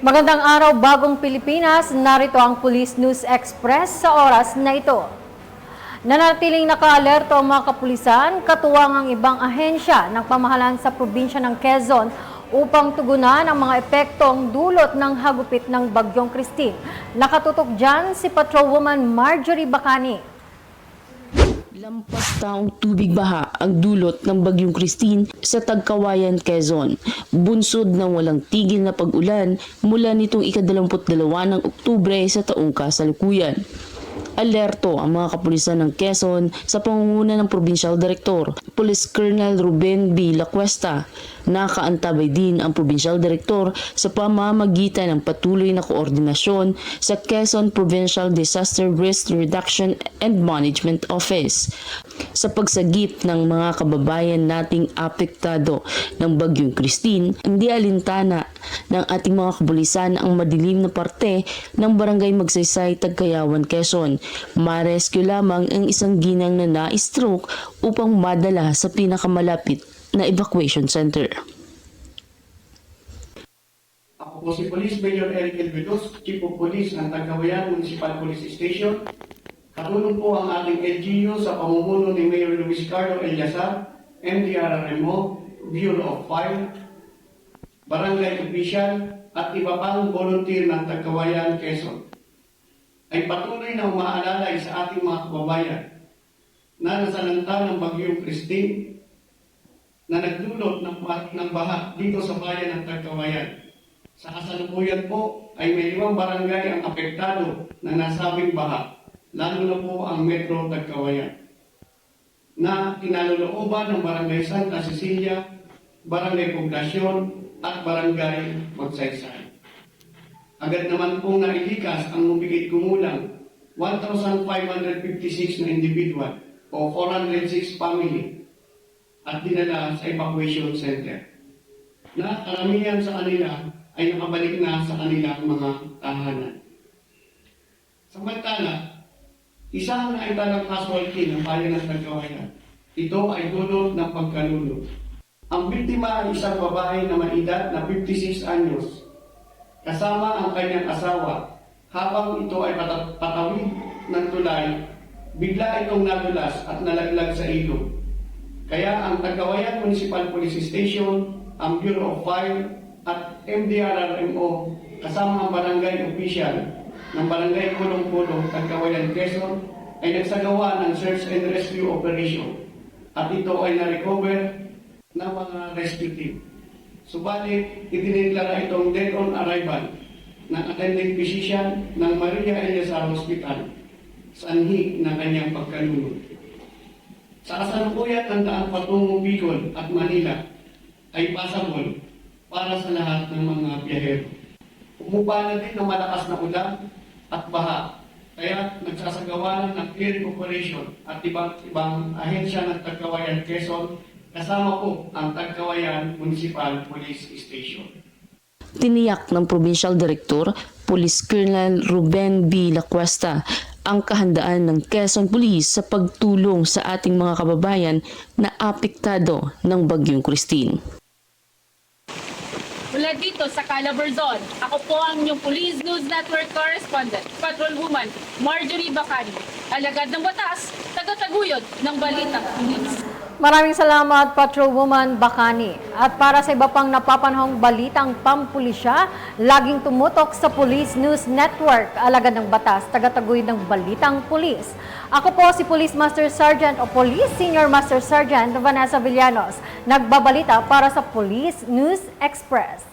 Magandang araw, bagong Pilipinas. Narito ang Police News Express sa oras na ito. Nanatiling naka-alerto ang mga kapulisan, katuwang ang ibang ahensya ng pamahalaan sa probinsya ng Quezon upang tugunan ang mga epektong dulot ng hagupit ng Bagyong Christine. Nakatutok dyan si Patrolwoman Marjorie Bacani. Lampas taong tubig baha ang dulot ng Bagyong Christine sa Tagkawayan, Quezon. Bunsod ng walang tigil na pag-ulan mula nitong ika-22 ng Oktubre sa taong kasalukuyan. Alerto ang mga kapulisan ng Quezon sa pangunguna ng Provincial Director, Police Colonel Ruben B. Lacuesta. Nakaantabay din ang Provincial Director sa pamamagitan ng patuloy na koordinasyon sa Quezon Provincial Disaster Risk Reduction and Management Office sa pagsagip ng mga kababayan nating apektado ng Bagyong Christine. Hindi alintana ng ating mga kapulisan ang madilim na parte ng Barangay Magsaysay, Tagkayawan, Quezon. Ma-rescue lamang ang isang ginang na na-stroke upang madala sa pinakamalapit na evacuation center. Ako po si Police Major Eric Elvedos, Chief of Police ng Tagkawayan Municipal Police Station. Katulong po ang ating LGU sa pamumuno ni Mayor Luis Carlo Eliasar, MDRRMO, Bureau of Fire, Barangay Official at iba pang volunteer ng Tagkawayan, Quezon, ay patuloy na umaalalay sa ating mga kababayan na nasalanta ng Bagyong Christine na nagdulot ng baha dito sa bayan ng Tagkawayan. Sa kasalukuyan po ay may 5 barangay ang apektado ng nasabing baha, lalo na po ang Metro Tagkawayan, na kinalolooban ng Barangay Santa Cecilia, Barangay Poblasyon at Barangay Magsaysay. Agad naman pong nailikas ang humigit kumulang 1,556 na individual o 406 family at dinala sa evacuation center, na karamihan sa kanila ay nakabalik na sa kanilang mga tahanan. Samantala, isang naitalang casualty ng bayan ng Tagkawayan. Ito ay dulot ng pagkalunod. Ang biktima ay isang babae na may edad na 56 anyos, kasama ang kanyang asawa. Habang ito ay patawid ng tulay, bigla itong nadulas at nalaglag sa ilog. Kaya ang Tagkawayan Municipal Police Station, ang Bureau of Fire at MDRRMO kasama ang barangay official ng Barangay Kulong-Kulong, Tagkawayan, Quezon ay nagsagawa ng search and rescue operation at ito ay na-recover ng mga rescue team. Subalit, itinideklara itong dead on arrival ng attending physician ng Maria Eliasar Hospital sa anhi ng kanyang pagkalunod. Sa kasalukuyan ng daan patungong Bicol at Manila ay passable para sa lahat ng mga biyahero. Umupa na din ng malakas na ulan at baha, kaya nagsasagawa ng clearing operation at ibang ahensya ng Tagkawayan, Quezon, kasama po ang Tagkawayan Municipal Police Station. Tiniyak ng Provincial Director, Police Colonel Ruben B. Lacuesta, ang kahandaan ng Quezon Police sa pagtulong sa ating mga kababayan na apektado ng Bagyong Christine. Mula dito sa Calabarzon, ako po ang inyong Police News Network Correspondent, Patrolwoman Marjorie Bacani, alagad ng batas, tagataguyod ng balitang pulis. Maraming salamat, Patrolwoman Bacani. At para sa iba pang napapanahong balitang pampulisya, laging tumutok sa Police News Network, alagad ng batas, tagataguyod ng balitang pulis. Ako po si Police Master Sergeant o Police Senior Master Sergeant Vanessa Villanos, nagbabalita para sa Police News Express.